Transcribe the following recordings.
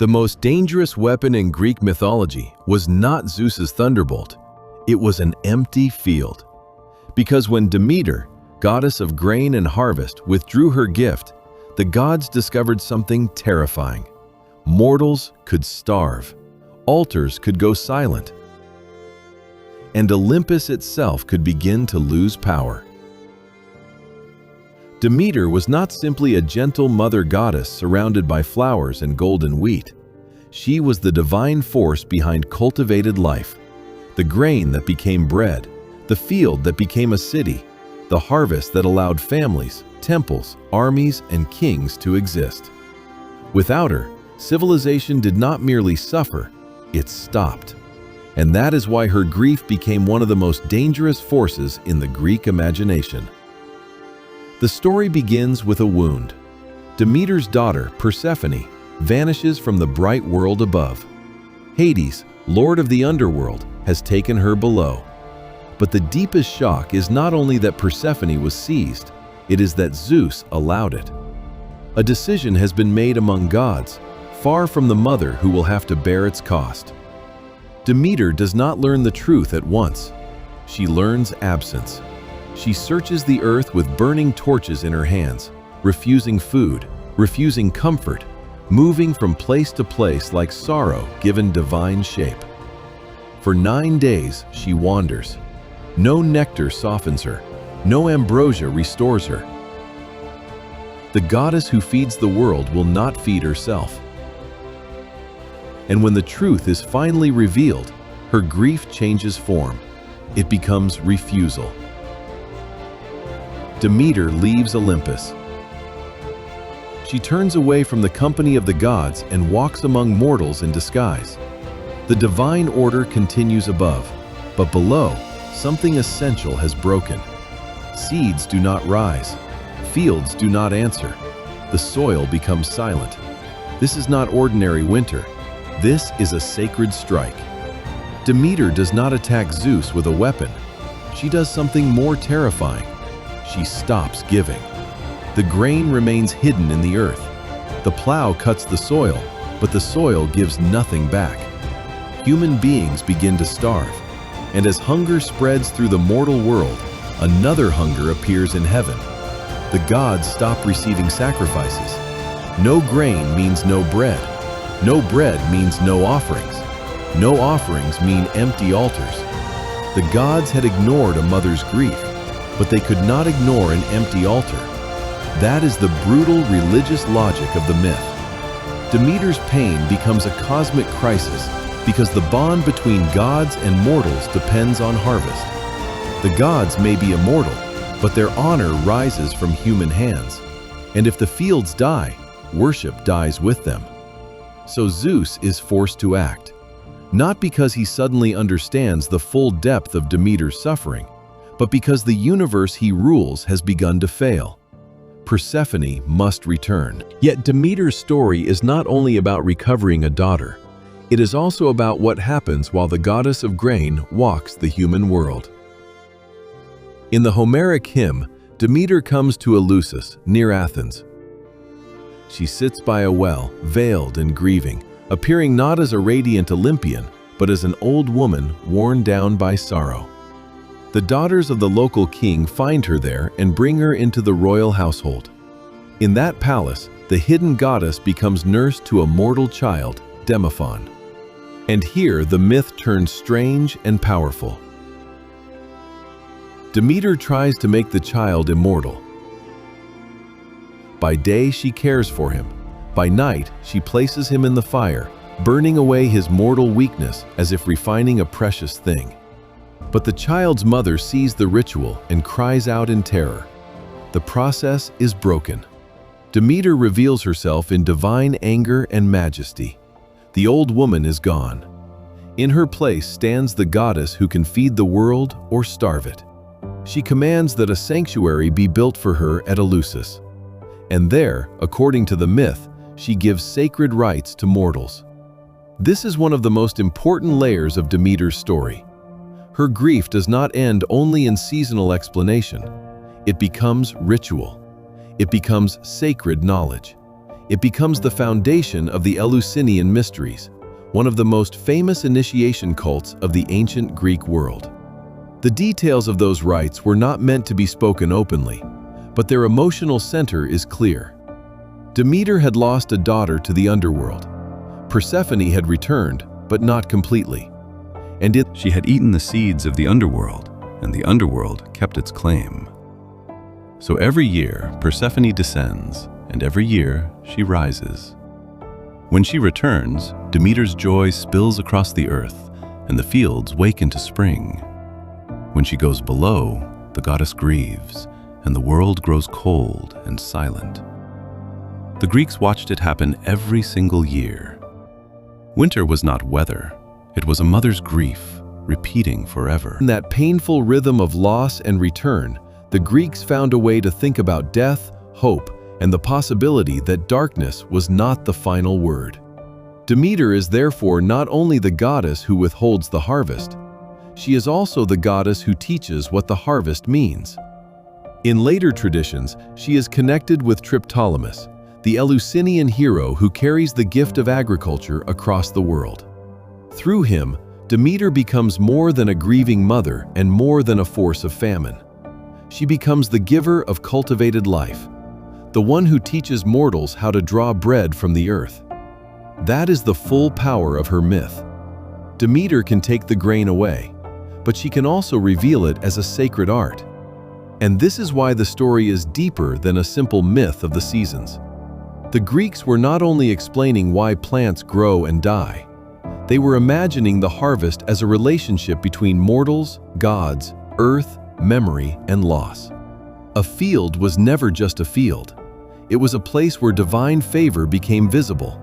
The most dangerous weapon in Greek mythology was not Zeus's thunderbolt. It was an empty field. Because when Demeter, goddess of grain and harvest, withdrew her gift, the gods discovered something terrifying. Mortals could starve. Altars could go silent. And Olympus itself could begin to lose power. Demeter was not simply a gentle mother goddess surrounded by flowers and golden wheat. She was the divine force behind cultivated life, the grain that became bread, the field that became a city, the harvest that allowed families, temples, armies, and kings to exist. Without her, civilization did not merely suffer, it stopped. And that is why her grief became one of the most dangerous forces in the Greek imagination. The story begins with a wound. Demeter's daughter, Persephone, vanishes from the bright world above. Hades, lord of the underworld, has taken her below. But the deepest shock is not only that Persephone was seized, it is that Zeus allowed it. A decision has been made among gods, far from the mother who will have to bear its cost. Demeter does not learn the truth at once. She learns absence. She searches the earth with burning torches in her hands, refusing food, refusing comfort, moving from place to place like sorrow given divine shape. For 9 days she wanders. No nectar softens her, no ambrosia restores her. The goddess who feeds the world will not feed herself. And when the truth is finally revealed, her grief changes form. It becomes refusal. Demeter leaves Olympus. She turns away from the company of the gods and walks among mortals in disguise. The divine order continues above, but below, something essential has broken. Seeds do not rise. Fields do not answer. The soil becomes silent. This is not ordinary winter. This is a sacred strike. Demeter does not attack Zeus with a weapon. She does something more terrifying. She stops giving. The grain remains hidden in the earth. The plow cuts the soil, but the soil gives nothing back. Human beings begin to starve, and as hunger spreads through the mortal world, another hunger appears in heaven. The gods stop receiving sacrifices. No grain means no bread. No bread means no offerings. No offerings mean empty altars. The gods had ignored a mother's grief, but they could not ignore an empty altar. That is the brutal religious logic of the myth. Demeter's pain becomes a cosmic crisis because the bond between gods and mortals depends on harvest. The gods may be immortal, but their honor rises from human hands. And if the fields die, worship dies with them. So Zeus is forced to act, not because he suddenly understands the full depth of Demeter's suffering, but because the universe he rules has begun to fail. Persephone must return. Yet Demeter's story is not only about recovering a daughter, it is also about what happens while the goddess of grain walks the human world. In the Homeric hymn, Demeter comes to Eleusis, near Athens. She sits by a well, veiled and grieving, appearing not as a radiant Olympian, but as an old woman worn down by sorrow. The daughters of the local king find her there and bring her into the royal household. In that palace, the hidden goddess becomes nurse to a mortal child, Demophon. And here the myth turns strange and powerful. Demeter tries to make the child immortal. By day she cares for him. By night she places him in the fire, burning away his mortal weakness as if refining a precious thing. But the child's mother sees the ritual and cries out in terror. The process is broken. Demeter reveals herself in divine anger and majesty. The old woman is gone. In her place stands the goddess who can feed the world or starve it. She commands that a sanctuary be built for her at Eleusis. And there, according to the myth, she gives sacred rites to mortals. This is one of the most important layers of Demeter's story. Her grief does not end only in seasonal explanation. It becomes ritual. It becomes sacred knowledge. It becomes the foundation of the Eleusinian Mysteries, one of the most famous initiation cults of the ancient Greek world. The details of those rites were not meant to be spoken openly, but their emotional center is clear. Demeter had lost a daughter to the underworld. Persephone had returned, but not completely. And she had eaten the seeds of the underworld, and the underworld kept its claim. So every year, Persephone descends, and every year she rises. When she returns, Demeter's joy spills across the earth, and the fields wake into spring. When she goes below, the goddess grieves, and the world grows cold and silent. The Greeks watched it happen every single year. Winter was not weather, it was a mother's grief, repeating forever. In that painful rhythm of loss and return, the Greeks found a way to think about death, hope, and the possibility that darkness was not the final word. Demeter is therefore not only the goddess who withholds the harvest, she is also the goddess who teaches what the harvest means. In later traditions, she is connected with Triptolemus, the Eleusinian hero who carries the gift of agriculture across the world. Through him, Demeter becomes more than a grieving mother and more than a force of famine. She becomes the giver of cultivated life, the one who teaches mortals how to draw bread from the earth. That is the full power of her myth. Demeter can take the grain away, but she can also reveal it as a sacred art. And this is why the story is deeper than a simple myth of the seasons. The Greeks were not only explaining why plants grow and die, they were imagining the harvest as a relationship between mortals, gods, earth, memory, and loss. A field was never just a field. It was a place where divine favor became visible.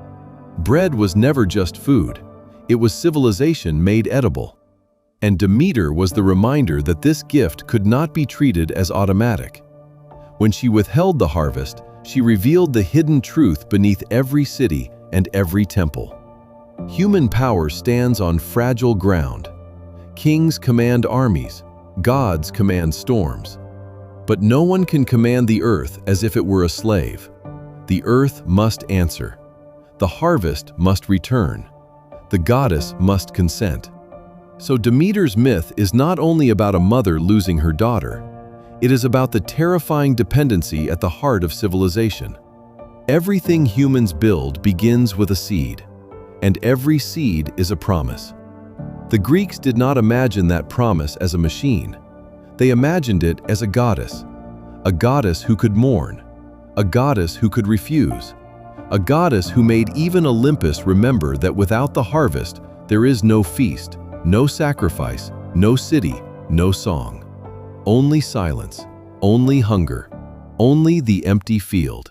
Bread was never just food. It was civilization made edible. And Demeter was the reminder that this gift could not be treated as automatic. When she withheld the harvest, she revealed the hidden truth beneath every city and every temple. Human power stands on fragile ground. Kings command armies, gods command storms. But no one can command the earth as if it were a slave. The earth must answer. The harvest must return. The goddess must consent. So Demeter's myth is not only about a mother losing her daughter, it is about the terrifying dependency at the heart of civilization. Everything humans build begins with a seed, and every seed is a promise. The Greeks did not imagine that promise as a machine. They imagined it as a goddess who could mourn, a goddess who could refuse, a goddess who made even Olympus remember that without the harvest, there is no feast, no sacrifice, no city, no song. Only silence, only hunger, only the empty field.